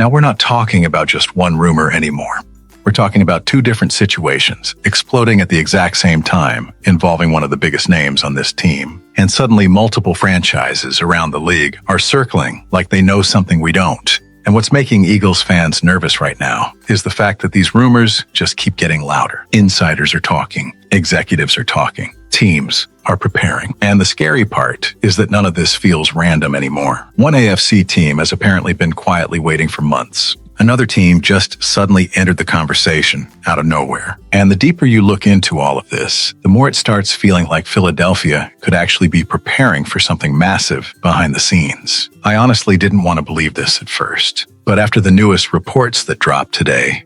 Now, we're not talking about just one rumor anymore. We're talking about two different situations exploding at the exact same time, involving one of the biggest names on this team. And suddenly multiple franchises around the league are circling like they know something we don't. And what's making Eagles fans nervous right now is the fact that these rumors just keep getting louder. Insiders are talking, executives are talking, teams are preparing. And the scary part is that none of this feels random anymore. One AFC team has apparently been quietly waiting for months. Another team just suddenly entered the conversation out of nowhere. And the deeper you look into all of this, the more it starts feeling like Philadelphia could actually be preparing for something massive behind the scenes. I honestly didn't want to believe this at first. But after the newest reports that dropped today,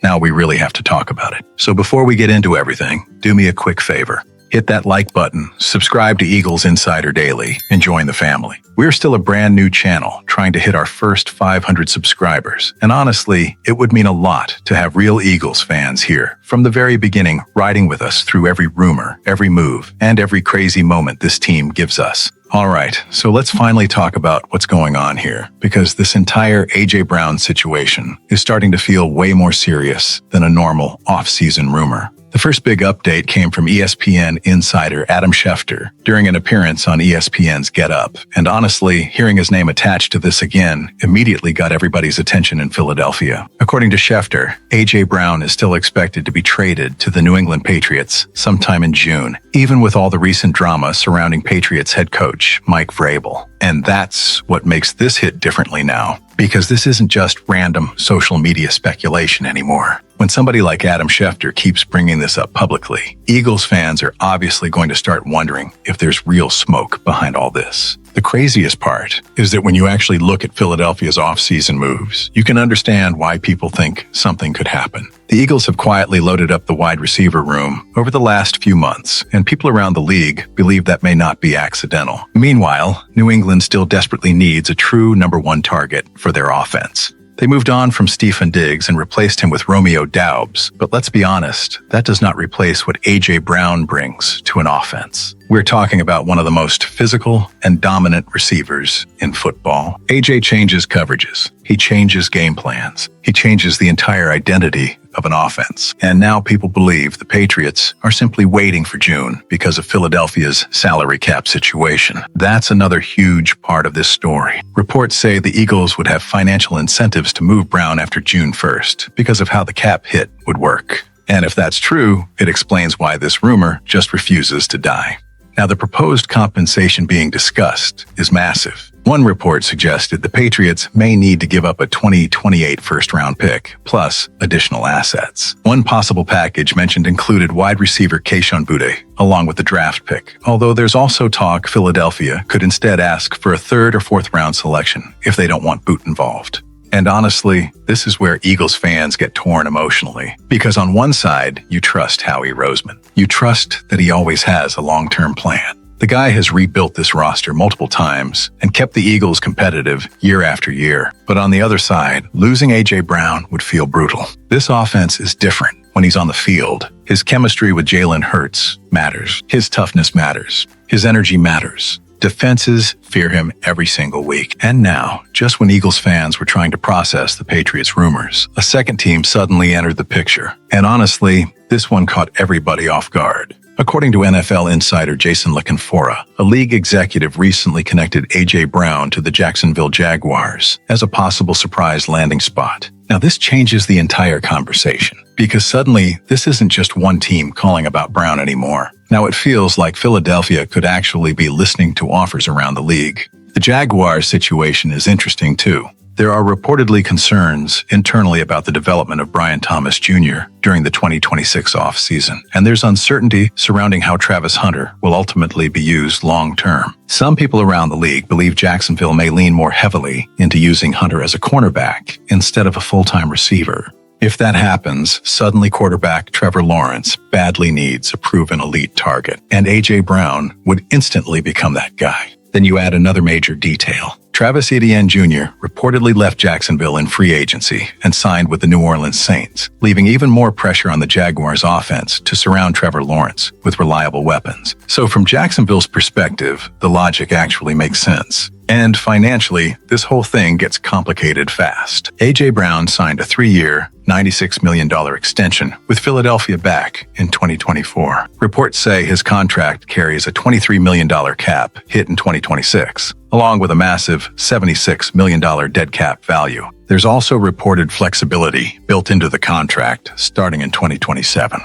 now we really have to talk about it. So before we get into everything, do me a quick favor. Hit that like button, subscribe to Eagles Insider Daily, and join the family. We're still a brand new channel trying to hit our first 500 subscribers. And honestly, it would mean a lot to have real Eagles fans here from the very beginning, riding with us through every rumor, every move, and every crazy moment this team gives us. All right, so let's finally talk about what's going on here, because this entire A.J. Brown situation is starting to feel way more serious than a normal off-season rumor. The first big update came from ESPN insider Adam Schefter during an appearance on ESPN's Get Up. And honestly, hearing his name attached to this again immediately got everybody's attention in Philadelphia. According to Schefter, A.J. Brown is still expected to be traded to the New England Patriots sometime in June, even with all the recent drama surrounding Patriots head coach Mike Vrabel. And that's what makes this hit differently now, because this isn't just random social media speculation anymore. When somebody like Adam Schefter keeps bringing this up publicly, Eagles fans are obviously going to start wondering if there's real smoke behind all this. The craziest part is that when you actually look at Philadelphia's off-season moves, you can understand why people think something could happen. The Eagles have quietly loaded up the wide receiver room over the last few months, and people around the league believe that may not be accidental. Meanwhile, New England still desperately needs a true number one target for their offense. They moved on from Stephen Diggs and replaced him with Romeo Doubs, but let's be honest, that does not replace what A.J. Brown brings to an offense. We're talking about one of the most physical and dominant receivers in football. A.J. changes coverages. He changes game plans. He changes the entire identity of an offense. And now people believe the Patriots are simply waiting for June because of Philadelphia's salary cap situation. That's another huge part of this story. Reports say the Eagles would have financial incentives to move Brown after June 1st because of how the cap hit would work. And if that's true, it explains why this rumor just refuses to die. Now, the proposed compensation being discussed is massive. One report suggested the Patriots may need to give up a 2028 first-round pick, plus additional assets. One possible package mentioned included wide receiver Kayshon Boutte, along with the draft pick, although there's also talk Philadelphia could instead ask for a third or fourth-round selection if they don't want Boutte involved. And honestly, this is where Eagles fans get torn emotionally. Because on one side, you trust Howie Roseman. You trust that he always has a long-term plan. The guy has rebuilt this roster multiple times and kept the Eagles competitive year after year. But on the other side, losing A.J. Brown would feel brutal. This offense is different when he's on the field. His chemistry with Jalen Hurts matters. His toughness matters. His energy matters. Defenses fear him every single week. And now, just when Eagles fans were trying to process the Patriots rumors, a second team suddenly entered the picture. And honestly, this one caught everybody off guard. According to NFL insider Jason LaCanfora, a league executive recently connected A.J. Brown to the Jacksonville Jaguars as a possible surprise landing spot. Now, this changes the entire conversation, because suddenly this isn't just one team calling about Brown anymore. Now it feels like Philadelphia could actually be listening to offers around the league. The Jaguars situation is interesting too. There are reportedly concerns internally about the development of Brian Thomas Jr. during the 2026 offseason, and there's uncertainty surrounding how Travis Hunter will ultimately be used long-term. Some people around the league believe Jacksonville may lean more heavily into using Hunter as a cornerback instead of a full-time receiver. If that happens, suddenly quarterback Trevor Lawrence badly needs a proven elite target, and A.J. Brown would instantly become that guy. Then you add another major detail. Travis Etienne Jr. reportedly left Jacksonville in free agency and signed with the New Orleans Saints, leaving even more pressure on the Jaguars' offense to surround Trevor Lawrence with reliable weapons. So from Jacksonville's perspective, the logic actually makes sense. And financially, this whole thing gets complicated fast. A.J. Brown signed a 3-year, $96 million extension with Philadelphia back in 2024. Reports say his contract carries a $23 million cap hit in 2026, along with a massive $76 million dead cap value. There's also reported flexibility built into the contract starting in 2027.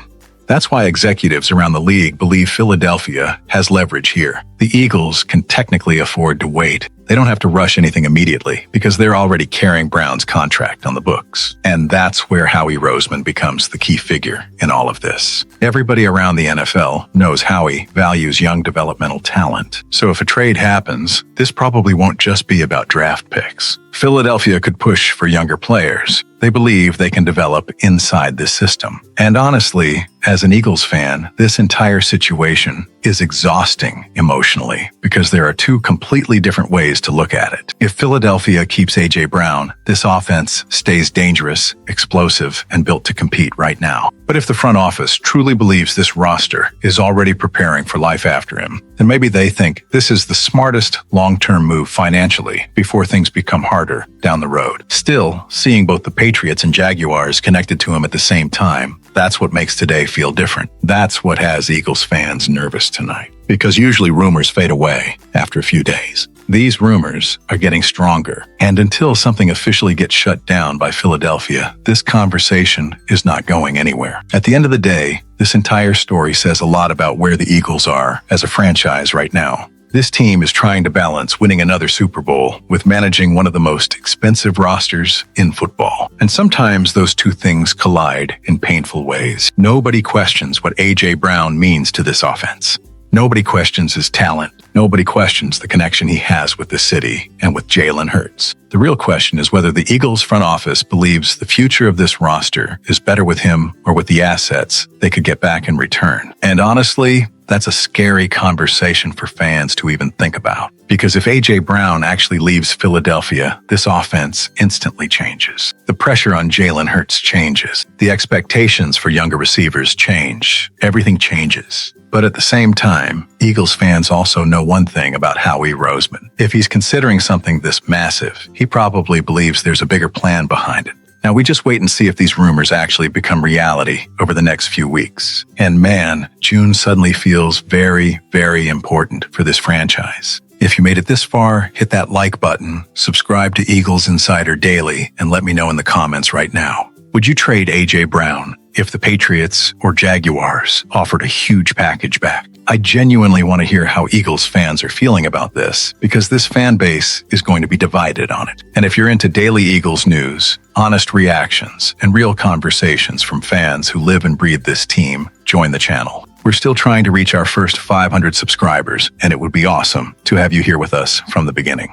That's why executives around the league believe Philadelphia has leverage here. The Eagles can technically afford to wait. They don't have to rush anything immediately because they're already carrying Brown's contract on the books. And that's where Howie Roseman becomes the key figure in all of this. Everybody around the NFL knows Howie values young developmental talent. So if a trade happens, this probably won't just be about draft picks. Philadelphia could push for younger players. They believe they can develop inside this system. And honestly, as an Eagles fan, this entire situation is exhausting emotionally because there are two completely different ways to look at it. If Philadelphia keeps A.J. Brown, this offense stays dangerous, explosive, and built to compete right now. But if the front office truly believes this roster is already preparing for life after him, then maybe they think this is the smartest long-term move financially before things become harder down the road. Still, seeing both the Patriots and Jaguars connected to him at the same time, that's what makes today feel different. That's what has Eagles fans nervous tonight. Because usually rumors fade away after a few days. These rumors are getting stronger. And until something officially gets shut down by Philadelphia, this conversation is not going anywhere. At the end of the day, this entire story says a lot about where the Eagles are as a franchise right now. This team is trying to balance winning another Super Bowl with managing one of the most expensive rosters in football. And sometimes those two things collide in painful ways. Nobody questions what A.J. Brown means to this offense. Nobody questions his talent. Nobody questions the connection he has with the city and with Jalen Hurts. The real question is whether the Eagles front office believes the future of this roster is better with him or with the assets they could get back in return. And honestly, that's a scary conversation for fans to even think about. Because if A.J. Brown actually leaves Philadelphia, this offense instantly changes. The pressure on Jalen Hurts changes. The expectations for younger receivers change. Everything changes. But at the same time, Eagles fans also know one thing about Howie Roseman. If he's considering something this massive, he probably believes there's a bigger plan behind it. Now, we just wait and see if these rumors actually become reality over the next few weeks. And man, June suddenly feels very, very important for this franchise. If you made it this far, hit that like button, subscribe to Eagles Insider Daily, and let me know in the comments right now. Would you trade A.J. Brown if the Patriots or Jaguars offered a huge package back? I genuinely want to hear how Eagles fans are feeling about this because this fan base is going to be divided on it. And if you're into daily Eagles news, honest reactions, and real conversations from fans who live and breathe this team, join the channel. We're still trying to reach our first 500 subscribers, and it would be awesome to have you here with us from the beginning.